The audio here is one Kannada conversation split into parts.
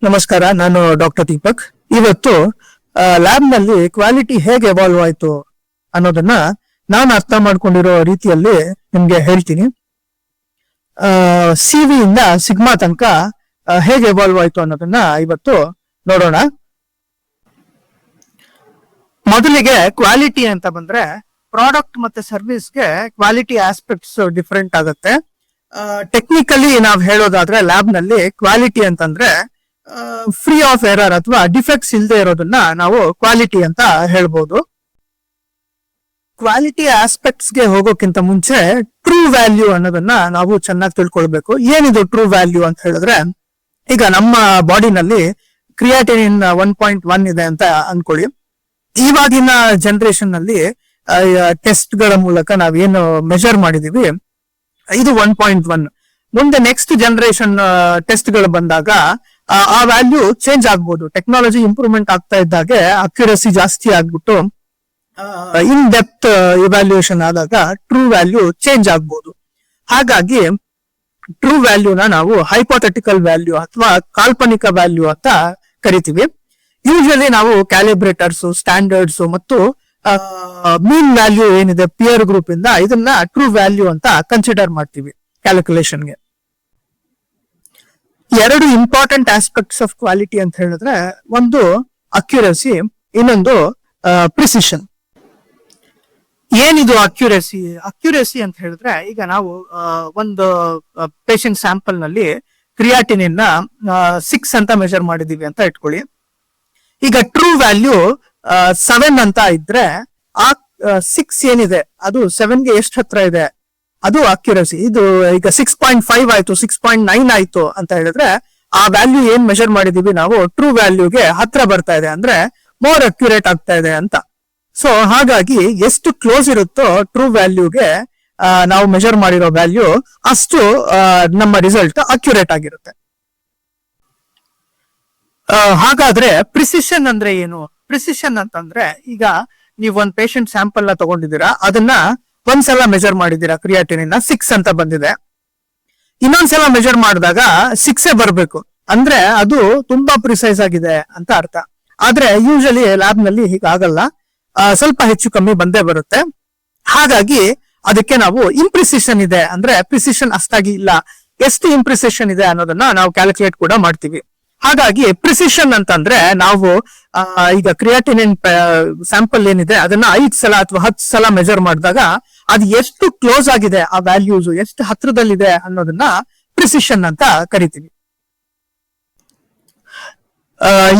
ನಮಸ್ಕಾರ, ನಾನು ಡಾಕ್ಟರ್ ದೀಪಕ್. ಇವತ್ತು ಲ್ಯಾಬ್ ನಲ್ಲಿ ಕ್ವಾಲಿಟಿ ಹೇಗೆ ಎವಾಲ್ವ್ ಆಯ್ತು ಅನ್ನೋದನ್ನ ನಾನು ಅರ್ಥ ಮಾಡ್ಕೊಂಡಿರೋ ರೀತಿಯಲ್ಲಿ ನಿಮ್ಗೆ ಹೇಳ್ತೀನಿ. CV ಇಂದ ಸಿಗ್ಮಾ ತನಕ ಹೇಗೆ ಎವಾಲ್ವ್ ಆಯ್ತು ಅನ್ನೋದನ್ನ ಇವತ್ತು ನೋಡೋಣ. ಮೊದಲಿಗೆ ಕ್ವಾಲಿಟಿ ಅಂತ ಬಂದ್ರೆ ಪ್ರಾಡಕ್ಟ್ ಮತ್ತೆ ಸರ್ವಿಸ್ಗೆ ಕ್ವಾಲಿಟಿ ಆಸ್ಪೆಕ್ಟ್ಸ್ ಡಿಫ್ರೆಂಟ್ ಆಗುತ್ತೆ. ಟೆಕ್ನಿಕಲಿ ನಾವ್ ಹೇಳೋದಾದ್ರೆ ಲ್ಯಾಬ್ ನಲ್ಲಿ ಕ್ವಾಲಿಟಿ ಅಂತಂದ್ರೆ ಫ್ರೀ ಆಫ್ ಎರರ್ ಅಥವಾ ಡಿಫೆಕ್ಟ್ಸ್ ಇಲ್ಲದೆ ಇರೋದನ್ನ ನಾವು ಕ್ವಾಲಿಟಿ ಅಂತ ಹೇಳ್ಬೋದು. ಕ್ವಾಲಿಟಿ ಆಸ್ಪೆಕ್ಟ್ಸ್ ಗೆ ಹೋಗೋಕ್ಕಿಂತ ಮುಂಚೆ ಟ್ರೂ ವ್ಯಾಲ್ಯೂ ಅನ್ನೋದನ್ನ ನಾವು ಚೆನ್ನಾಗಿ ತಿಳ್ಕೊಳ್ಬೇಕು. ಏನಿದು ಟ್ರೂ ವ್ಯಾಲ್ಯೂ ಅಂತ ಹೇಳಿದ್ರೆ, ಈಗ ನಮ್ಮ ಬಾಡಿನಲ್ಲಿ ಕ್ರಿಯಾಟಿನಿನ್ 1.1 ಇದೆ ಅಂತ ಅನ್ಕೊಳ್ಳಿ. ಇವಾಗಿನ ಜನರೇಷನ್ ನಲ್ಲಿ ಟೆಸ್ಟ್ ಗಳ ಮೂಲಕ ನಾವೇನು ಮೆಜರ್ ಮಾಡಿದೀವಿ ಇದು 1.1. ಮುಂದೆ ನೆಕ್ಸ್ಟ್ ಜನರೇಷನ್ ಟೆಸ್ಟ್ ಗಳು ಬಂದಾಗ ಆ ವ್ಯಾಲ್ಯೂ ಚೇಂಜ್ ಆಗ್ಬೋದು. ಟೆಕ್ನಾಲಜಿ ಇಂಪ್ರೂವ್ಮೆಂಟ್ ಆಗ್ತಾ ಇದ್ದಾಗೆ ಅಕ್ಯುರಸಿ ಜಾಸ್ತಿ ಆಗ್ಬಿಟ್ಟು ಇನ್ ಡೆಪ್ತ್ ಇವ್ಯಾಲ್ಯೂಯೇಷನ್ ಆದಾಗ ಟ್ರೂ ವ್ಯಾಲ್ಯೂ ಚೇಂಜ್ ಆಗ್ಬೋದು. ಹಾಗಾಗಿ ಟ್ರೂ ವ್ಯಾಲ್ಯೂನ ನಾವು ಹೈಪೋಥೆಟಿಕಲ್ ವ್ಯಾಲ್ಯೂ ಅಥವಾ ಕಾಲ್ಪನಿಕ ವ್ಯಾಲ್ಯೂ ಅಂತ ಕರಿತೀವಿ. ಯೂಶಲಿ ನಾವು ಕ್ಯಾಲಿಬ್ರೇಟರ್ಸ್, ಸ್ಟ್ಯಾಂಡರ್ಡ್ಸ್ ಮತ್ತು ಮೀನ್ ವ್ಯಾಲ್ಯೂ ಏನಿದೆ ಪಿಯರ್ ಗ್ರೂಪ್ ಇಂದ ಇದನ್ನ ಟ್ರೂ ವ್ಯಾಲ್ಯೂ ಅಂತ ಕನ್ಸಿಡರ್ ಮಾಡ್ತೀವಿ ಕ್ಯಾಲ್ಕುಲೇಷನ್ಗೆ. ಎರಡು ಇಂಪಾರ್ಟೆಂಟ್ ಆಸ್ಪೆಕ್ಟ್ಸ್ ಆಫ್ ಕ್ವಾಲಿಟಿ ಅಂತ ಹೇಳಿದ್ರೆ, ಒಂದು ಅಕ್ಯುರಸಿ, ಇನ್ನೊಂದು ಪ್ರಿಸಿಷನ್. ಏನಿದು ಅಕ್ಯುರಸಿ? ಅಕ್ಯುರಸಿ ಅಂತ ಹೇಳಿದ್ರೆ, ಈಗ ನಾವು ಒಂದು ಪೇಷಂಟ್ ಸ್ಯಾಂಪಲ್ ನಲ್ಲಿ ಕ್ರಿಯಾಟಿನಿನ್ 6 ಅಂತ ಮೆಜರ್ ಮಾಡಿದೀವಿ ಅಂತ ಇಟ್ಕೊಳ್ಳಿ. ಈಗ ಟ್ರೂ ವ್ಯಾಲ್ಯೂ 7 ಅಂತ ಇದ್ರೆ ಆ 6 ಏನಿದೆ ಅದು 7ಗೆ ಎಷ್ಟು ಹತ್ರ ಇದೆ ಅದು ಅಕ್ಯುರಸಿ. ಇದು ಈಗ 6.5 ಆಯ್ತು, 6.9 ಆಯ್ತು ಅಂತ ಹೇಳಿದ್ರೆ ಆ ವ್ಯಾಲ್ಯೂ ಏನ್ ಮೆಜರ್ ಮಾಡಿದೀವಿ ನಾವು ಟ್ರೂ ವ್ಯಾಲ್ಯೂಗೆ ಹತ್ರ ಬರ್ತಾ ಇದೆ, ಅಂದ್ರೆ ಮೋರ್ ಅಕ್ಯುರೇಟ್ ಆಗ್ತಾ ಇದೆ ಅಂತ. ಸೊ ಹಾಗಾಗಿ ಎಷ್ಟು ಕ್ಲೋಸ್ ಇರುತ್ತೋ ಟ್ರೂ ವ್ಯಾಲ್ಯೂಗೆ ನಾವು ಮೆಜರ್ ಮಾಡಿರೋ ವ್ಯಾಲ್ಯೂ ಅಷ್ಟು ನಮ್ಮ ರಿಸಲ್ಟ್ ಅಕ್ಯುರೇಟ್ ಆಗಿರುತ್ತೆ. ಹಾಗಾದ್ರೆ ಪ್ರಿಸಿಷನ್ ಅಂದ್ರೆ ಏನು? ಪ್ರಿಸಿಷನ್ ಅಂತಂದ್ರೆ, ಈಗ ನೀವು ಒಂದ್ ಪೇಷಂಟ್ ಸ್ಯಾಂಪಲ್ ನ ತಗೊಂಡಿದ್ದೀರಾ, ಅದನ್ನ ಒಂದ್ಸಲ ಮೆಜರ್ ಮಾಡಿದೀರಾ, ಕ್ರಿಯಾಟಿನಿನ್ 6 ಅಂತ ಬಂದಿದೆ. ಇನ್ನೊಂದ್ಸಲ ಮೆಜರ್ ಮಾಡಿದಾಗ 6 ಬರ್ಬೇಕು, ಅಂದ್ರೆ ಅದು ತುಂಬಾ ಪ್ರಿಸೈಸ್ ಆಗಿದೆ ಅಂತ ಅರ್ಥ. ಆದ್ರೆ ಯೂಶಲಿ ಲ್ಯಾಬ್ ನಲ್ಲಿ ಹೀಗಾಗಲ್ಲ, ಸ್ವಲ್ಪ ಹೆಚ್ಚು ಕಮ್ಮಿ ಬಂದೇ ಬರುತ್ತೆ. ಹಾಗಾಗಿ ಅದಕ್ಕೆ ನಾವು ಇಂಪ್ರಿಸಿಷನ್ ಇದೆ ಅಂದ್ರೆ ಪ್ರಿಸಿಷನ್ ಅಷ್ಟಾಗಿ ಇಲ್ಲ, ಎಷ್ಟು ಇಂಪ್ರಿಸಿಷನ್ ಇದೆ ಅನ್ನೋದನ್ನ ನಾವು ಕ್ಯಾಲ್ಕುಲೇಟ್ ಕೂಡ ಮಾಡ್ತೀವಿ. ಹಾಗಾಗಿ ಪ್ರಿಸಿಷನ್ ಅಂತಂದ್ರೆ ನಾವು ಈಗ ಕ್ರಿಯಾಟಿನಿನ್ ಸ್ಯಾಂಪಲ್ ಏನಿದೆ ಅದನ್ನ 5 ಸಲ ಅಥವಾ 10 ಸಲ ಮೆಜರ್ ಮಾಡಿದಾಗ ಅದು ಎಷ್ಟು ಕ್ಲೋಸ್ ಆಗಿದೆ, ಆ ವ್ಯಾಲ್ಯೂಸ್ ಎಷ್ಟು ಹತ್ರದಲ್ಲಿದೆ ಅನ್ನೋದನ್ನ ಪ್ರಿಸಿಷನ್ ಅಂತ ಕರಿತೀವಿ.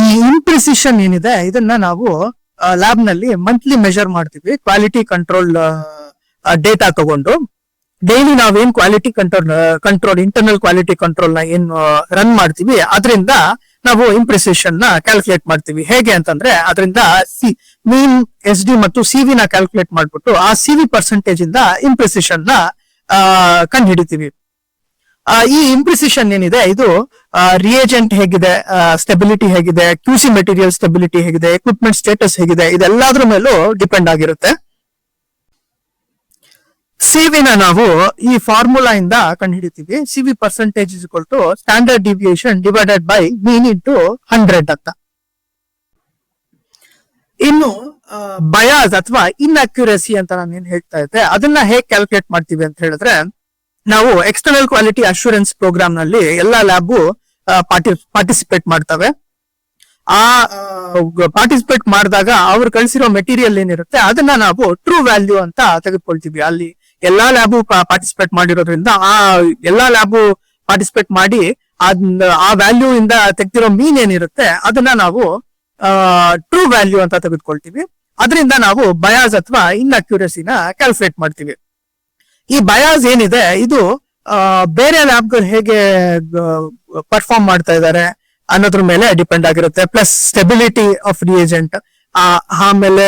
ಈ ಇಂಪ್ರಿಸಿಷನ್ ಏನಿದೆ ಇದನ್ನ ನಾವು ಲ್ಯಾಬ್ ನಲ್ಲಿ ಮಂತ್ಲಿ ಮೆಜರ್ ಮಾಡ್ತೀವಿ. ಕ್ವಾಲಿಟಿ ಕಂಟ್ರೋಲ್ ಡೇಟಾ ತಗೊಂಡು ಡೈಲಿ ನಾವೇನ್ quality control internal quality control ನ ಏನ್ ರನ್ ಮಾಡ್ತೀವಿ ಅದರಿಂದ ನಾವು ಇಂಪ್ರಿಸಿಷನ್ ನ ಕ್ಯಾಲ್ಕುಲೇಟ್ ಮಾಡ್ತೀವಿ. ಹೇಗೆ ಅಂತಂದ್ರೆ, ಅದರಿಂದ ಮೀನ್, SD ಮತ್ತು CV ನ ಕ್ಯಾಲ್ಕುಲೇಟ್ ಮಾಡ್ಬಿಟ್ಟು ಆ CV ಪರ್ಸೆಂಟೇಜ್ ಇಂದ ಇಂಪ್ರಿಸಿಷನ್ ನ ಕಂಡು ಹಿಡಿತೀವಿ. ಈ ಇಂಪ್ರಿಸಿಷನ್ ಏನಿದೆ ಇದು ರಿಯೇಜೆಂಟ್ ಹೇಗಿದೆ, ಸ್ಟೆಬಿಲಿಟಿ ಹೇಗಿದೆ, QC ಮೆಟೀರಿಯಲ್ ಸ್ಟೆಬಿಲಿಟಿ ಹೇಗಿದೆ, ಎಕ್ವಿಪ್ಮೆಂಟ್ ಸ್ಟೇಟಸ್ ಹೇಗಿದೆ, ಇದೆಲ್ಲದ್ರ ಮೇಲೂ ಡಿಪೆಂಡ್ ಆಗಿರುತ್ತೆ. CV ನ ನಾವು ಈ ಫಾರ್ಮುಲಾ ಇಂದ ಕಂಡುಹಿಡಿತೀವಿ. CV percentage is equal to standard deviation divided by mean into 100 ಅಂತ. ಇನ್ನು ಬಯಾಸ್ ಅಥವಾ ಇನ್ಅಕ್ಯುರಸಿ ಅಂತ ನಾನು ಏನ್ ಹೇಳ್ತಾ ಇದ್ದೆ ಅದನ್ನ ಹೇಗೆ ಕ್ಯಾಲ್ಕುಲೇಟ್ ಮಾಡ್ತೀವಿ ಅಂತ ಹೇಳಿದ್ರೆ, ನಾವು ಎಕ್ಸ್ಟರ್ನಲ್ ಕ್ವಾಲಿಟಿ ಅಶ್ಯೂರೆನ್ಸ್ ಪ್ರೋಗ್ರಾಮ್ ನಲ್ಲಿ ಎಲ್ಲಾ ಲ್ಯಾಬ್ ಪಾರ್ಟಿಸಿಪೇಟ್ ಮಾಡ್ತವೆ. ಆ ಪಾರ್ಟಿಸಿಪೇಟ್ ಮಾಡಿದಾಗ ಅವ್ರು ಕಳಿಸಿರೋ ಮೆಟೀರಿಯಲ್ ಏನಿರುತ್ತೆ ಅದನ್ನ ನಾವು ಟ್ರೂ ವ್ಯಾಲ್ಯೂ ಅಂತ ತೆಗೆದುಕೊಳ್ತೀವಿ. ಅಲ್ಲಿ ಎಲ್ಲಾ ಲ್ಯಾಬು ಪಾರ್ಟಿಸಿಪೇಟ್ ಮಾಡಿರೋದ್ರಿಂದ ಆ ಎಲ್ಲಾ ಲ್ಯಾಬು ಪಾರ್ಟಿಸಿಪೇಟ್ ಮಾಡಿ ಆ ವ್ಯಾಲ್ಯೂ ಇಂದ ತೆಗ್ದಿರೋ ಮೀನ್ ಏನಿರುತ್ತೆ ಅದನ್ನ ನಾವು ಟ್ರೂ ವ್ಯಾಲ್ಯೂ ಅಂತ ತೆಗೆದುಕೊಳ್ತೀವಿ. ಅದರಿಂದ ನಾವು ಬಯಾಸ್ ಅಥವಾ ಇನ್ಅಕ್ಯುರಸಿನ ಕ್ಯಾಲ್ಕುಲೇಟ್ ಮಾಡ್ತೀವಿ. ಈ ಬಯಾಸ್ ಏನಿದೆ ಇದು ಬೇರೆ ಲ್ಯಾಬ್ಗಳು ಹೇಗೆ ಪರ್ಫಾರ್ಮ್ ಮಾಡ್ತಾ ಇದ್ದಾರೆ ಅನ್ನೋದ್ರ ಮೇಲೆ ಡಿಪೆಂಡ್ ಆಗಿರುತ್ತೆ. ಪ್ಲಸ್ ಸ್ಟೆಬಿಲಿಟಿ ಆಫ್ ರಿಯೇಜೆಂಟ್, ಆಮೇಲೆ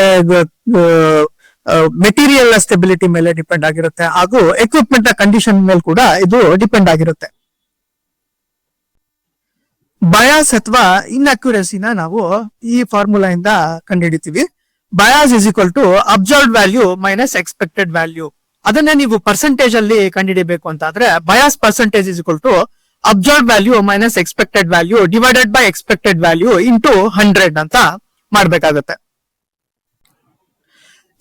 ಮೆಟೀರಿಯಲ್ ನ ಸ್ಟೆಬಿಲಿಟಿ ಮೇಲೆ ಡಿಪೆಂಡ್ ಆಗಿರುತ್ತೆ, ಹಾಗೂ ಎಕ್ವಿಪ್ಮೆಂಟ್ ನ ಕಂಡೀಷನ್ ಮೇಲೆ ಕೂಡ ಇದು ಡಿಪೆಂಡ್ ಆಗಿರುತ್ತೆ. ಬಯಾಸ್ ಅಥವಾ ಇನ್ಅಕ್ಯುರಸಿನ ನಾವು ಈ ಫಾರ್ಮುಲಾ ಇಂದ ಕಂಡುಹಿಡಿತೀವಿ. Bias is equal to observed value minus expected value. ಅದನ್ನೇ ನೀವು ಪರ್ಸೆಂಟೇಜ್ ಅಲ್ಲಿ ಕಂಡುಹಿಡಿಬೇಕು ಅಂತ ಆದ್ರೆ, bias percentage is equal to observe value minus expected value divided by expected value into 100 ಅಂತ ಮಾಡ್ಬೇಕಾಗತ್ತೆ.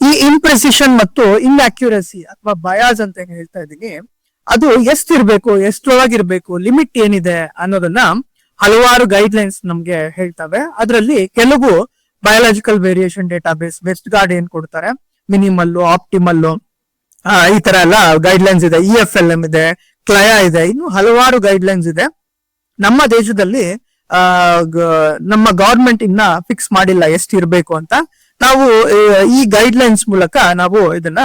ಈ ಇಂಪ್ರೆಸಿಷನ್ ಮತ್ತು ಇನ್ಅಕ್ಯುರಸಿ ಅಥವಾ ಬಯಾಸ್ ಅಂತ ಏನ್ ಹೇಳ್ತಾ ಇದ್ದೀನಿ, ಅದು ಎಷ್ಟಿರ್ಬೇಕು, ಎಷ್ಟರೊಳಗಿರ್ಬೇಕು, ಲಿಮಿಟ್ ಏನಿದೆ ಅನ್ನೋದನ್ನ ಹಲವಾರು ಗೈಡ್ ಲೈನ್ಸ್ ನಮ್ಗೆ ಹೇಳ್ತವೆ. ಅದರಲ್ಲಿ ಕೆಲವು biological variation database, West guard ಏನ್ ಕೊಡ್ತಾರೆ, ಮಿನಿಮಲ್, ಆಪ್ಟಿಮಲ್, ಈ ತರ ಎಲ್ಲ ಗೈಡ್ ಲೈನ್ಸ್ ಇದೆ. EFLM ಇದೆ, ಕ್ಲಯಾ ಇದೆ, ಇನ್ನು ಹಲವಾರು ಗೈಡ್ ಲೈನ್ಸ್ ಇದೆ. ನಮ್ಮ ದೇಶದಲ್ಲಿ ನಮ್ಮ ಗವರ್ಮೆಂಟ್ ಇನ್ನ ಫಿಕ್ಸ್ ಮಾಡಿಲ್ಲ ಎಷ್ಟಿರ್ಬೇಕು ಅಂತ. ನಾವು ಈ ಗೈಡ್ ಲೈನ್ಸ್ ಮೂಲಕ ನಾವು ಇದನ್ನ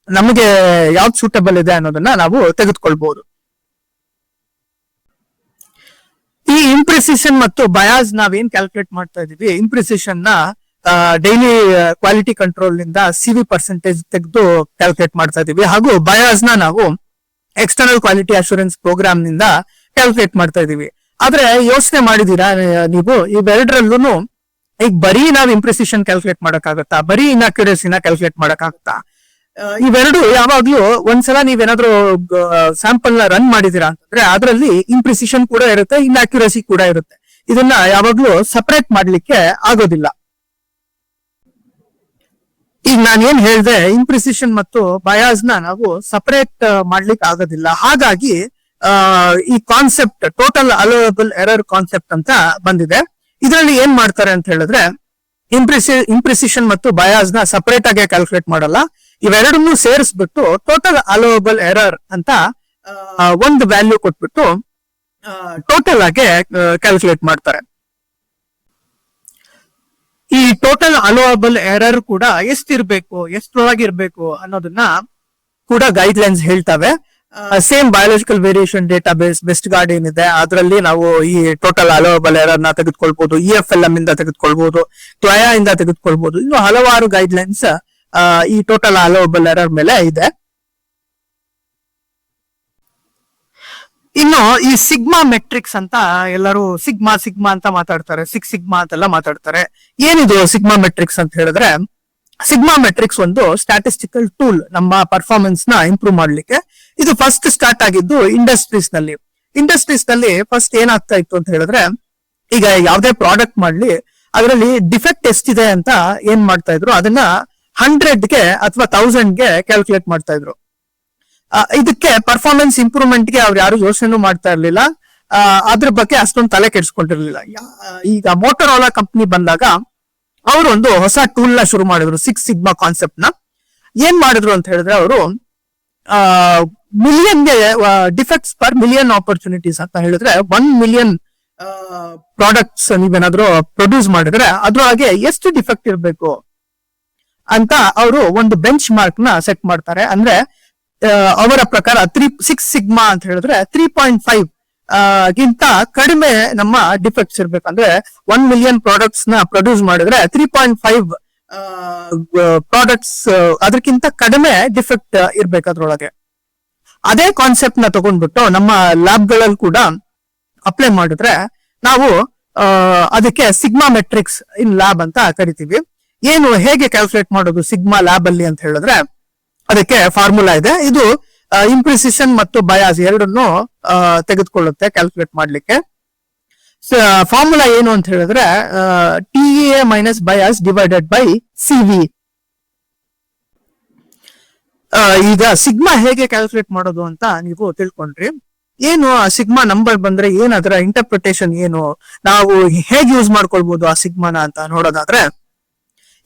ನಮಗೆ ಯಾವ್ದು ಸೂಟಬಲ್ ಇದೆ ಅನ್ನೋದನ್ನ ನಾವು ತೆಗೆದುಕೊಳ್ಬಹುದು. ಈ ಇಂಪ್ರಿಸಿಷನ್ ಮತ್ತು ಬಯಾಸ್ ನಾವೇನ್ ಕ್ಯಾಲ್ಕುಲೇಟ್ ಮಾಡ್ತಾ ಇದೀವಿ, ಇಂಪ್ರಿಸಿಷನ್ ನ ಡೈಲಿ ಕ್ವಾಲಿಟಿ ಕಂಟ್ರೋಲ್ ನಿಂದ CV% ತೆಗೆದು ಕ್ಯಾಲ್ಕುಲೇಟ್ ಮಾಡ್ತಾ ಇದೀವಿ, ಹಾಗೂ ಬಯಾಸ್ ನ ನಾವು ಎಕ್ಸ್ಟರ್ನಲ್ ಕ್ವಾಲಿಟಿ ಅಶೂರೆನ್ಸ್ ಪ್ರೋಗ್ರಾಮ್ ನಿಂದ ಕ್ಯಾಲ್ಕುಲೇಟ್ ಮಾಡ್ತಾ ಇದೀವಿ. ಆದ್ರೆ ಯೋಚನೆ ಮಾಡಿದೀರಾ ನೀವು, ಇವೆರಡರಲ್ಲೂ ಈಗ ಬರೀ ನಾವ್ ಇಂಪ್ರಿಸಿಷನ್ ಕ್ಯಾಲ್ಕುಲೇಟ್ ಮಾಡಕ್ಕಾಗತ್ತಾ, ಬರೀ ಇನ್ಅಕ್ಯುರಸಿನ ಕ್ಯಾಲ್ಕುಲೇಟ್ ಮಾಡಕ್ಕಾಗತ್ತಾ? ಇವೆರಡು ಯಾವಾಗ್ಲೂ ಒಂದ್ಸಲ ನೀವೇನಾದ್ರೂ ಸ್ಯಾಂಪಲ್ ನ ರನ್ ಮಾಡಿದೀರಾ ಅಂತಂದ್ರೆ ಅದರಲ್ಲಿ ಇಂಪ್ರಿಸಿಷನ್ ಕೂಡ ಇರುತ್ತೆ, ಇನ್ಅಕ್ಯುರಸಿ ಕೂಡ ಇರುತ್ತೆ. ಇದನ್ನ ಯಾವಾಗ್ಲೂ ಸಪರೇಟ್ ಮಾಡ್ಲಿಕ್ಕೆ ಆಗೋದಿಲ್ಲ. ಈಗ ನಾನು ಏನ್ ಹೇಳ್ದೆ, ಇಂಪ್ರಿಸಿಷನ್ ಮತ್ತು ಬಯಾಸ್ ನ ನಾವು ಸಪರೇಟ್ ಮಾಡ್ಲಿಕ್ಕೆ ಆಗೋದಿಲ್ಲ. ಹಾಗಾಗಿ ಈ concept total allowable error concept ಅಂತ ಬಂದಿದೆ. ಇದರಲ್ಲಿ ಏನ್ ಮಾಡ್ತಾರೆ ಅಂತ ಹೇಳಿದ್ರೆ, ಇಂಪ್ರಿಸಿಷನ್ ಮತ್ತು ಬಯಾಸ್ ನ ಸಪರೇಟ್ ಆಗಿ ಕ್ಯಾಲ್ಕುಲೇಟ್ ಮಾಡಲ್ಲ, ಇವೆರಡನ್ನೂ ಸೇರಿಸ್ಬಿಟ್ಟು ಟೋಟಲ್ ಅಲೋಯಬಲ್ ಎರರ್ ಅಂತ ಒಂದು ವ್ಯಾಲ್ಯೂ ಕೊಟ್ಬಿಟ್ಟು ಟೋಟಲ್ ಆಗಿ ಕ್ಯಾಲ್ಕುಲೇಟ್ ಮಾಡ್ತಾರೆ. ಈ ಟೋಟಲ್ ಅಲೋಯಬಲ್ ಎರರ್ ಕೂಡ ಎಷ್ಟಿರ್ಬೇಕು, ಎಷ್ಟರೊಳಗಿರ್ಬೇಕು ಅನ್ನೋದನ್ನ ಕೂಡ ಗೈಡ್ ಲೈನ್ಸ್ ಹೇಳ್ತವೆ. Same biological variation database West guard ಏನಿದೆ ಅದರಲ್ಲಿ ನಾವು ಈ ಟೋಟಲ್ ಅಲೋಯಬಲ್ ಎರರ್ ನ ತೆಗೆದುಕೊಳ್ಬಹುದು, EFLM ಇಂದ ತೆಗೆದುಕೊಳ್ಬಹುದು, ಕ್ಲಯಾ ಇಂದ ತೆಗೆದುಕೊಳ್ಬಹುದು. ಇನ್ನು ಹಲವಾರು ಗೈಡ್ ಲೈನ್ಸ್ ಈ ಟೋಟಲ್ ಅಲೋಯಬಲ್ ಎರರ್ ಮೇಲೆ ಇದೆ. ಇನ್ನು ಈ ಸಿಗ್ಮಾ ಮೆಟ್ರಿಕ್ಸ್ ಅಂತ ಎಲ್ಲರೂ ಸಿಗ್ಮಾ ಅಂತ ಮಾತಾಡ್ತಾರೆ, ಸಿಗ್ಮಾ ಅಂತೆಲ್ಲ ಮಾತಾಡ್ತಾರೆ. ಏನಿದು ಸಿಗ್ಮಾ ಮೆಟ್ರಿಕ್ಸ್ ಅಂತ ಹೇಳಿದ್ರೆ, ಸಿಗ್ಮಾ ಮೆಟ್ರಿಕ್ಸ್ ಒಂದು ಸ್ಟ್ಯಾಟಿಸ್ಟಿಕಲ್ ಟೂಲ್ ನಮ್ಮ ಪರ್ಫಾರ್ಮೆನ್ಸ್ ನ ಇಂಪ್ರೂವ್ ಮಾಡ್ಲಿಕ್ಕೆ. ಇದು ಫಸ್ಟ್ ಸ್ಟಾರ್ಟ್ ಆಗಿದ್ದು ಇಂಡಸ್ಟ್ರೀಸ್ ನಲ್ಲಿ ಫಸ್ಟ್ ಏನಾಗ್ತಾ ಇತ್ತು ಅಂತ ಹೇಳಿದ್ರೆ, ಈಗ ಯಾವ್ದೇ ಪ್ರಾಡಕ್ಟ್ ಮಾಡ್ಲಿ ಅದರಲ್ಲಿ ಡಿಫೆಕ್ಟ್ ಎಷ್ಟಿದೆ ಅಂತ ಏನ್ ಮಾಡ್ತಾ ಇದ್ರು, ಅದನ್ನ 100ಗೆ ಅಥವಾ 1000ಗೆ ಕ್ಯಾಲ್ಕುಲೇಟ್ ಮಾಡ್ತಾ ಇದ್ರು. ಇದಕ್ಕೆ ಪರ್ಫಾರ್ಮೆನ್ಸ್ ಇಂಪ್ರೂವ್ಮೆಂಟ್ ಗೆ ಅವ್ರು ಯಾರು ಯೋಚನೆ ಮಾಡ್ತಾ ಇರ್ಲಿಲ್ಲ, ಅದ್ರ ಬಗ್ಗೆ ಅಷ್ಟೊಂದು ತಲೆ ಕೆಡಿಸ್ಕೊಂಡಿರ್ಲಿಲ್ಲ. ಈಗ ಮೋಟರೋಲಾ ಕಂಪ್ನಿ ಬಂದಾಗ ಅವರು ಒಂದು ಹೊಸ ಟೂಲ್ ನ ಶುರು ಮಾಡಿದ್ರು, ಸಿಕ್ಸ್ ಸಿಗ್ಮಾ ಕಾನ್ಸೆಪ್ಟ್ ನ. ಏನ್ ಮಾಡಿದ್ರು ಅಂತ ಹೇಳಿದ್ರೆ, ಅವರು ಮಿಲಿಯನ್ಗೆ ಡಿಫೆಕ್ಟ್ಸ್ ಪರ್ ಮಿಲಿಯನ್ ಆಪರ್ಚುನಿಟೀಸ್ ಅಂತ ಹೇಳಿದ್ರೆ 1 ಮಿಲಿಯನ್ ಪ್ರಾಡಕ್ಟ್ಸ್ ನೀವೇನಾದ್ರೂ ಪ್ರೊಡ್ಯೂಸ್ ಮಾಡಿದ್ರೆ ಅದ್ರೊಳಗೆ ಎಷ್ಟು ಡಿಫೆಕ್ಟ್ ಇರಬೇಕು ಅಂತ ಅವರು ಒಂದು ಬೆಂಚ್ ಮಾರ್ಕ್ ನ ಸೆಟ್ ಮಾಡ್ತಾರೆ. ಅಂದ್ರೆ ಅವರ ಪ್ರಕಾರ 6 ಸಿಗ್ಮಾ ಅಂತ ಹೇಳಿದ್ರೆ 3.5 ಗಿಂತ ಕಡಿಮೆ ನಮ್ಮ ಡಿಫೆಕ್ಟ್ಸ್ ಇರ್ಬೇಕಂದ್ರೆ 1 ಮಿಲಿಯನ್ ಪ್ರಾಡಕ್ಟ್ಸ್ ನ ಪ್ರೊಡ್ಯೂಸ್ ಮಾಡಿದ್ರೆ 3.5 ಪ್ರಾಡಕ್ಟ್ಸ್ ಅದಕ್ಕಿಂತ ಕಡಿಮೆ ಡಿಫೆಕ್ಟ್ ಇರ್ಬೇಕು ಅದ್ರೊಳಗೆ. ಅದೇ ಕಾನ್ಸೆಪ್ಟ್ ನ ತಗೊಂಡ್ಬಿಟ್ಟು ನಮ್ಮ ಲ್ಯಾಬ್ ಗಳಲ್ಲಿ ಕೂಡ ಅಪ್ಲೈ ಮಾಡಿದ್ರೆ ನಾವು ಅದಕ್ಕೆ ಸಿಗ್ಮಾ ಮೆಟ್ರಿಕ್ಸ್ ಇನ್ ಲ್ಯಾಬ್ ಅಂತ ಕರಿತೀವಿ. ಏನು ಹೇಗೆ ಕ್ಯಾಲ್ಕುಲೇಟ್ ಮಾಡೋದು ಸಿಗ್ಮಾ ಲ್ಯಾಬ್ ಅಲ್ಲಿ ಅಂತ ಹೇಳಿದ್ರೆ, ಅದಕ್ಕೆ ಫಾರ್ಮುಲಾ ಇದೆ. ಇದು ಇಂಪ್ರಿಸಿಷನ್ ಮತ್ತು ಬಯಾಸ್ ಎರಡನ್ನು ತೆಗೆದುಕೊಳ್ಳುತ್ತೆ ಕ್ಯಾಲ್ಕುಲೇಟ್ ಮಾಡ್ಲಿಕ್ಕೆ. ಫಾರ್ಮುಲಾ ಏನು ಅಂತ ಹೇಳಿದ್ರೆ TEA minus bias divided by CV. ಈಗ ಸಿಗ್ಮಾ ಹೇಗೆ ಕ್ಯಾಲ್ಕುಲೇಟ್ ಮಾಡೋದು ಅಂತ ನೀವು ತಿಳ್ಕೊಂಡ್ರಿ. ಏನು ಆ ಸಿಗ್ಮಾ ನಂಬರ್ ಬಂದ್ರೆ ಏನ್ ಅದರ ಇಂಟರ್ಪ್ರಿಟೇಷನ್ ಏನು, ನಾವು ಹೇಗೆ ಯೂಸ್ ಮಾಡ್ಕೊಳ್ಬಹುದು ಆ ಸಿಗ್ಮಾನ ಅಂತ ನೋಡೋದಾದ್ರೆ,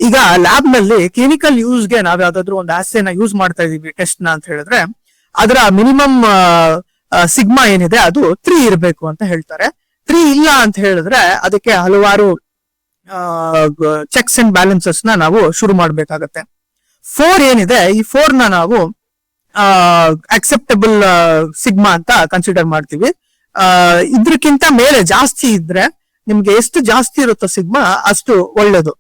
ಈಗ ಲ್ಯಾಬ್ ನಲ್ಲಿ ಕ್ಲಿನಿಕಲ್ ಯೂಸ್ಗೆ ನಾವ್ ಯಾವ್ದಾದ್ರು ಒಂದು ಆಸೆನ ಯೂಸ್ ಮಾಡ್ತಾ ಇದೀವಿ ಟೆಸ್ಟ್ ನ ಅಂತ ಹೇಳಿದ್ರೆ, ಅದರ ಮಿನಿಮಮ್ ಸಿಗ್ಮಾ ಏನಿದೆ ಅದು 3 ಇರಬೇಕು ಅಂತ ಹೇಳ್ತಾರೆ. 3 ಇಲ್ಲ ಅಂತ ಹೇಳಿದ್ರೆ ಅದಕ್ಕೆ ಹಲವಾರು ಚೆಕ್ಸ್ ಅಂಡ್ ಬ್ಯಾಲೆನ್ಸಸ್ ನ ನಾವು ಶುರು ಮಾಡ್ಬೇಕಾಗತ್ತೆ. 4 ಏನಿದೆ, ಈ 4 ನ ನಾವು ಅಕ್ಸೆಪ್ಟಬಲ್ ಸಿಗ್ಮಾ ಅಂತ ಕನ್ಸಿಡರ್ ಮಾಡ್ತೀವಿ. ಇದ್ರಕ್ಕಿಂತ ಮೇಲೆ ಜಾಸ್ತಿ ಇದ್ರೆ, ನಿಮ್ಗೆ ಎಷ್ಟು ಜಾಸ್ತಿ ಇರುತ್ತೋ ಸಿಗ್ಮಾ ಅಷ್ಟು ಒಳ್ಳೇದು.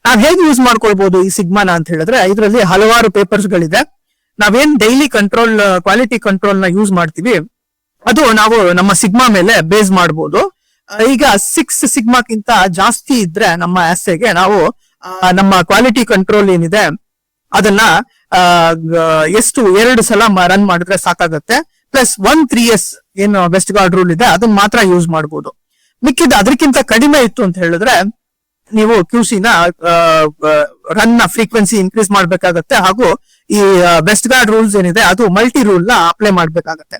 ನಾವ್ ಹೇಗೆ ಯೂಸ್ ಮಾಡ್ಕೊಳ್ಬಹುದು ಈ ಸಿಗ್ಮಾನ ಅಂತ ಹೇಳಿದ್ರೆ, ಇದರಲ್ಲಿ ಹಲವಾರು ಪೇಪರ್ಸ್ ಗಳಿದೆ. ನಾವೇನ್ ಡೈಲಿ ಕಂಟ್ರೋಲ್ ಕ್ವಾಲಿಟಿ ಕಂಟ್ರೋಲ್ ನ ಯೂಸ್ ಮಾಡ್ತೀವಿ ಅದು ನಾವು ನಮ್ಮ ಸಿಗ್ಮಾ ಮೇಲೆ ಬೇಸ್ ಮಾಡಬಹುದು. ಈಗ 6 ಸಿಗ್ಮಾಕ್ಕಿಂತ ಜಾಸ್ತಿ ಇದ್ರೆ ನಮ್ಮ ಆಸೆಗೆ ನಾವು ನಮ್ಮ ಕ್ವಾಲಿಟಿ ಕಂಟ್ರೋಲ್ ಏನಿದೆ ಅದನ್ನ ಎಷ್ಟು 2 ಸಲ ರನ್ ಮಾಡಿದ್ರೆ ಸಾಕಾಗತ್ತೆ. ಪ್ಲಸ್ 1 3S ಏನು ವೆಸ್ಟ್ ಗಾರ್ಡ್ ರೂಲ್ ಇದೆ ಅದನ್ನ ಮಾತ್ರ ಯೂಸ್ ಮಾಡಬಹುದು. ಮಿಕ್ಕಿದ ಅದಕ್ಕಿಂತ ಕಡಿಮೆ ಇತ್ತು ಅಂತ ಹೇಳಿದ್ರೆ ನೀವು QC ನ ರನ್ ನ ಫ್ರೀಕ್ವೆನ್ಸಿ ಇನ್ಕ್ರೀಸ್ ಮಾಡ್ಬೇಕಾಗತ್ತೆ, ಹಾಗೂ ಈ ವೆಸ್ಟ್ ಗಾರ್ಡ್ ರೂಲ್ಸ್ ಏನಿದೆ ಅದು ಮಲ್ಟಿ ರೂಲ್ ನ ಅಪ್ಲೈ ಮಾಡ್ಬೇಕಾಗತ್ತೆ.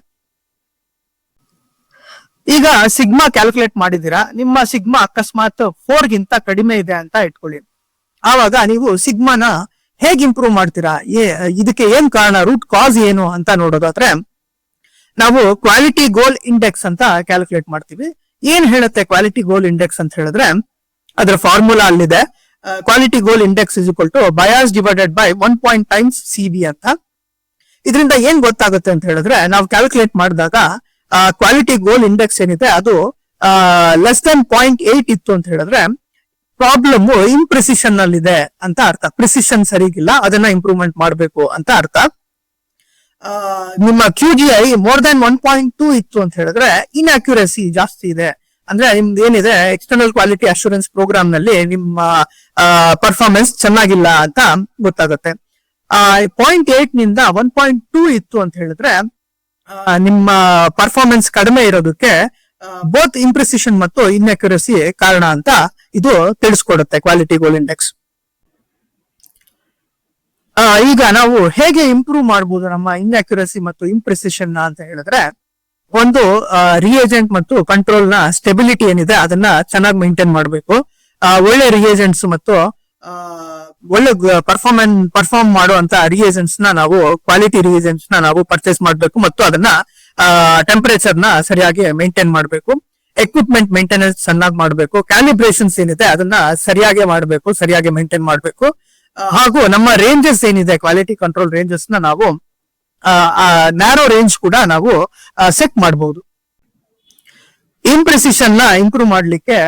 ಈಗ ಸಿಗ್ಮಾ ಕ್ಯಾಲ್ಕುಲೇಟ್ ಮಾಡಿದೀರಾ, ನಿಮ್ಮ ಸಿಗ್ಮಾ ಅಕಸ್ಮಾತ್ 4 ಗಿಂತ ಕಡಿಮೆ ಇದೆ ಅಂತ ಇಟ್ಕೊಳ್ಳಿ. ಆವಾಗ ನೀವು ಸಿಗ್ಮಾನ ಹೇಗೆ ಇಂಪ್ರೂವ್ ಮಾಡ್ತೀರಾ, ಇದಕ್ಕೆ ಏನ್ ಕಾರಣ, ರೂಟ್ ಕಾಸ್ ಏನು ಅಂತ ನೋಡೋದಾದ್ರೆ ನಾವು ಕ್ವಾಲಿಟಿ ಗೋಲ್ ಇಂಡೆಕ್ಸ್ ಅಂತ ಕ್ಯಾಲ್ಕುಲೇಟ್ ಮಾಡ್ತೀವಿ. ಏನ್ ಹೇಳುತ್ತೆ ಕ್ವಾಲಿಟಿ ಗೋಲ್ ಇಂಡೆಕ್ಸ್ ಅಂತ ಹೇಳಿದ್ರೆ ಅದರ ಫಾರ್ಮುಲಾ ಅಲ್ಲಿದೆ. Quality goal index is equal to bias divided by 1 times CV ಅಂತ. ಇದರಿಂದ ಏನ್ ಗೊತ್ತಾಗುತ್ತೆ ಅಂತ ಹೇಳಿದ್ರೆ ನಾವು ಕ್ಯಾಲ್ಕುಲೇಟ್ ಮಾಡಿದಾಗ ಕ್ವಾಲಿಟಿ ಗೋಲ್ ಇಂಡೆಕ್ಸ್ ಏನಿದೆ ಅದು ಲೆಸ್ ದನ್ 0.8 ಇತ್ತು ಅಂತ ಹೇಳಿದ್ರೆ ಪ್ರಾಬ್ಲಮ್ ಇಂಪ್ರಿಸಿಷನ್ ನಲ್ಲಿ ಇದೆ ಅಂತ ಅರ್ಥ. ಪ್ರಿಸಿಷನ್ ಸರಿಗಿಲ್ಲ, ಅದನ್ನ ಇಂಪ್ರೂವ್ಮೆಂಟ್ ಮಾಡಬೇಕು ಅಂತ ಅರ್ಥ. ನಿಮ್ಮ QGI ಮೋರ್ ದನ್ 1.2 ಇತ್ತು ಅಂತ ಹೇಳಿದ್ರೆ ಇನ್ಅಕ್ಯುರಸಿ ಜಾಸ್ತಿ ಇದೆ, ಅಂದ್ರೆ ನಿಮ್ದು ಏನಿದೆ ಎಕ್ಸ್ಟರ್ನಲ್ ಕ್ವಾಲಿಟಿ ಅಶ್ಯೂರೆನ್ಸ್ ಪ್ರೋಗ್ರಾಮ್ ನಲ್ಲಿ ನಿಮ್ಮ ಪರ್ಫಾರ್ಮೆನ್ಸ್ ಚೆನ್ನಾಗಿಲ್ಲ ಅಂತ ಗೊತ್ತಾಗುತ್ತೆ. 0.8 ನಿಂದ 1.2 ಇತ್ತು ಅಂತ ಹೇಳಿದ್ರೆ ನಿಮ್ಮ ಪರ್ಫಾರ್ಮೆನ್ಸ್ ಕಡಿಮೆ ಇರೋದಕ್ಕೆ ಬೋತ್ ಇಂಪ್ರಿಸಿಷನ್ ಮತ್ತು ಇನ್ಅಕ್ಯುರಸಿ ಕಾರಣ ಅಂತ ಇದು ತಿಳಿಸ್ಕೊಡುತ್ತೆ ಕ್ವಾಲಿಟಿ ಗೋಲ್ ಇಂಡೆಕ್ಸ್. ಈಗ ನಾವು ಹೇಗೆ ಇಂಪ್ರೂವ್ ಮಾಡಬಹುದು ನಮ್ಮ ಇನ್ಅಕ್ಯುರಸಿ ಮತ್ತು ಇಂಪ್ರಿಸಿಷನ್ ಅಂತ ಹೇಳಿದ್ರೆ, ಒಂದು ರಿಯೇಜೆಂಟ್ ಮತ್ತು ಕಂಟ್ರೋಲ್ ನ ಸ್ಟೆಬಿಲಿಟಿ ಏನಿದೆ ಅದನ್ನ ಚೆನ್ನಾಗಿ ಮೇಂಟೈನ್ ಮಾಡಬೇಕು. ಒಳ್ಳೆ ರಿಯೇಜೆಂಟ್ಸ್ ಮತ್ತು ಒಳ್ಳೆ ಪರ್ಫಾರ್ಮ್ ಮಾಡುವಂತ ರಿಯೇಜೆಂಟ್ಸ್ ನ ನಾವು ಕ್ವಾಲಿಟಿ ರಿಯೇಜೆಂಟ್ಸ್ ನ ನಾವು ಪರ್ಚೇಸ್ ಮಾಡಬೇಕು ಮತ್ತು ಅದನ್ನ ಟೆಂಪರೇಚರ್ ನ ಸರಿಯಾಗಿ ಮೇಂಟೈನ್ ಮಾಡಬೇಕು. ಎಕ್ವಿಪ್ಮೆಂಟ್ ಮೇಂಟೆನೆನ್ಸ್ ಚೆನ್ನಾಗಿ ಮಾಡಬೇಕು. ಕ್ಯಾಲಿಬ್ರೇಷನ್ಸ್ ಏನಿದೆ ಅದನ್ನ ಸರಿಯಾಗಿ ಮಾಡಬೇಕು, ಸರಿಯಾಗಿ ಮೇಂಟೈನ್ ಮಾಡಬೇಕು. ಹಾಗೂ ನಮ್ಮ ರೇಂಜಸ್ ಏನಿದೆ ಕ್ವಾಲಿಟಿ ಕಂಟ್ರೋಲ್ ರೇಂಜಸ್ ನ ನಾವು ನ್ಯಾರೋ ರೇಂಜ್ ಕೂಡ ನಾವು ಸೆಟ್ ಮಾಡಬಹುದು. ಇಂಪ್ರೆಸಿಷನ್ ನ ಇಂಪ್ರೂವ್ ಮಾಡ್ಲಿಕ್ಕೆ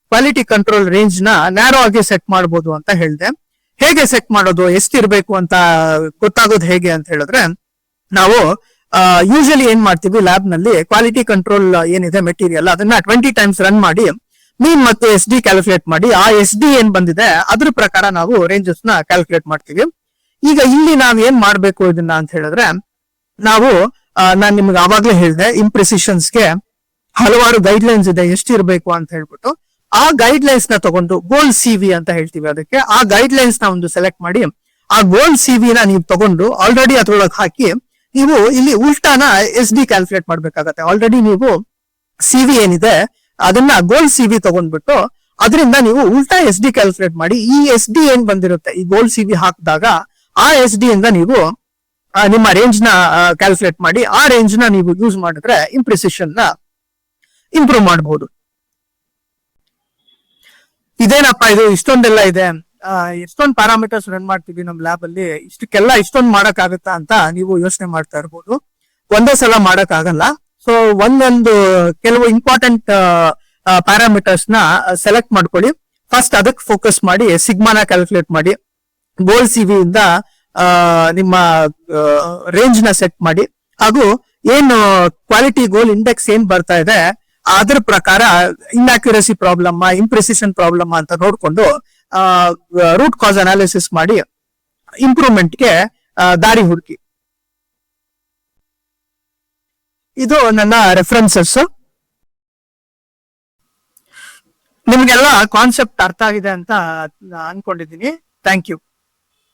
ಕ್ವಾಲಿಟಿ ಕಂಟ್ರೋಲ್ ರೇಂಜ್ ನ ನ್ಯಾರೋ ಆಗಿ ಸೆಟ್ ಮಾಡಬಹುದು ಅಂತ ಹೇಳಿದೆ. ಹೇಗೆ ಸೆಟ್ ಮಾಡೋದು, ಎಷ್ಟಿರ್ಬೇಕು ಅಂತ ಗೊತ್ತಾಗೋದು ಹೇಗೆ ಅಂತ ಹೇಳಿದ್ರೆ, ನಾವು ಯೂಶಲಿ ಏನ್ ಮಾಡ್ತೀವಿ ಲ್ಯಾಬ್ ನಲ್ಲಿ ಕ್ವಾಲಿಟಿ ಕಂಟ್ರೋಲ್ ಏನಿದೆ ಮೆಟೀರಿಯಲ್ ಅದನ್ನ 20 ಟೈಮ್ಸ್ ರನ್ ಮಾಡಿ ಮೀನ್ ಮತ್ತು SD ಕ್ಯಾಲ್ಕುಲೇಟ್ ಮಾಡಿ ಆ SD ಏನ್ ಬಂದಿದೆ ಅದ್ರ ಪ್ರಕಾರ ನಾವು ರೇಂಜಸ್ ನ ಕ್ಯಾಲ್ಕುಲೇಟ್ ಮಾಡ್ತೀವಿ. ಈಗ ಇಲ್ಲಿ ನಾವ್ ಏನ್ ಮಾಡ್ಬೇಕು ಇದನ್ನ ಅಂತ ಹೇಳಿದ್ರೆ, ನಾವು ನಾನ್ ನಿಮ್ಗೆ ಆವಾಗ್ಲೇ ಹೇಳಿದೆ ಇಂಪ್ರೆಸಿಷನ್ಸ್ ಗೆ ಹಲವಾರು ಗೈಡ್ ಲೈನ್ಸ್ ಇದೆ ಎಷ್ಟಿರ್ಬೇಕು ಅಂತ ಹೇಳ್ಬಿಟ್ಟು. ಆ ಗೈಡ್ ಲೈನ್ಸ್ ನ ತಗೊಂಡು ಗೋಲ್ CV ಅಂತ ಹೇಳ್ತೀವಿ ಅದಕ್ಕೆ. ಆ ಗೈಡ್ ಲೈನ್ಸ್ ನ ಒಂದು ಸೆಲೆಕ್ಟ್ ಮಾಡಿ ಆ ಗೋಲ್ CV ನ ನೀವು ತಗೊಂಡು ಆಲ್ರೆಡಿ ಅದ್ರೊಳಗೆ ಹಾಕಿ ನೀವು ಇಲ್ಲಿ ಉಲ್ಟಾನ SD ಕ್ಯಾಲ್ಕುಲೇಟ್ ಮಾಡ್ಬೇಕಾಗತ್ತೆ. ಆಲ್ರೆಡಿ ನೀವು CV ಏನಿದೆ ಅದನ್ನ ಗೋಲ್ CV ತಗೊಂಡ್ಬಿಟ್ಟು ಅದರಿಂದ ನೀವು ಉಲ್ಟಾ SD ಕ್ಯಾಲ್ಕುಲೇಟ್ ಮಾಡಿ ಈ SD ಏನ್ ಬಂದಿರುತ್ತೆ ಈ ಗೋಲ್ CV ಹಾಕಿದಾಗ ಆ SD ಇಂದ ನೀವು ನಿಮ್ಮ ರೇಂಜ್ ನ ಕ್ಯಾಲ್ಕುಲೇಟ್ ಮಾಡಿ ಆ ರೇಂಜ್ ನ ನೀವು ಯೂಸ್ ಮಾಡಿದ್ರೆ ಇಂಪ್ರೆಸಿಷನ್ ನ ಇಂಪ್ರೂವ್ ಮಾಡಬಹುದು. ಇದೇನಪ್ಪ ಇದು ಇಷ್ಟೊಂದೆಲ್ಲ ಇದೆ, ಎಷ್ಟೊಂದು ಪ್ಯಾರಾಮೀಟರ್ಸ್ ರನ್ ಮಾಡ್ತೀವಿ ನಮ್ ಲ್ಯಾಬ್ ಅಲ್ಲಿ, ಇಷ್ಟಕ್ಕೆಲ್ಲ ಇಷ್ಟೊಂದು ಮಾಡಕ್ ಆಗುತ್ತಾ ಅಂತ ನೀವು ಯೋಚನೆ ಮಾಡ್ತಾ ಇರ್ಬೋದು. ಒಂದೇ ಸಲ ಮಾಡಕ್ ಆಗಲ್ಲ. ಸೊ ಒಂದೊಂದು ಕೆಲವು ಇಂಪಾರ್ಟೆಂಟ್ ಪ್ಯಾರಾಮೀಟರ್ಸ್ ನ ಸೆಲೆಕ್ಟ್ ಮಾಡ್ಕೊಳ್ಳಿ. ಫಸ್ಟ್ ಅದಕ್ಕೆ ಫೋಕಸ್ ಮಾಡಿ ಸಿಗ್ಮಾನ ಕ್ಯಾಲ್ಕುಲೇಟ್ ಮಾಡಿ, ಗೋಲ್ CV ಇಂದ ನಿಮ್ಮ ರೇಂಜ್ ನ ಸೆಟ್ ಮಾಡಿ, ಹಾಗೂ ಏನು ಕ್ವಾಲಿಟಿ ಗೋಲ್ ಇಂಡೆಕ್ಸ್ ಏನ್ ಬರ್ತಾ ಇದೆ ಅದ್ರ ಪ್ರಕಾರ ಇನ್ಅಕ್ಯುರಸಿ ಪ್ರಾಬ್ಲಮ್ ಇಂಪ್ರೆಸಿಷನ್ ಪ್ರಾಬ್ಲಮ್ ಅಂತ ನೋಡ್ಕೊಂಡು ರೂಟ್ ಕಾಸ್ ಅನಾಲಿಸಿಸ್ ಮಾಡಿ ಇಂಪ್ರೂವ್ಮೆಂಟ್ ಗೆ ದಾರಿ ಹುಡುಕಿ. ಇದು ನನ್ನ ರೆಫರೆನ್ಸಸ್. ನಿಮ್ಗೆಲ್ಲ ಕಾನ್ಸೆಪ್ಟ್ ಅರ್ಥ ಆಗಿದೆ ಅಂತ ಅನ್ಕೊಂಡಿದ್ದೀನಿ. Thank you.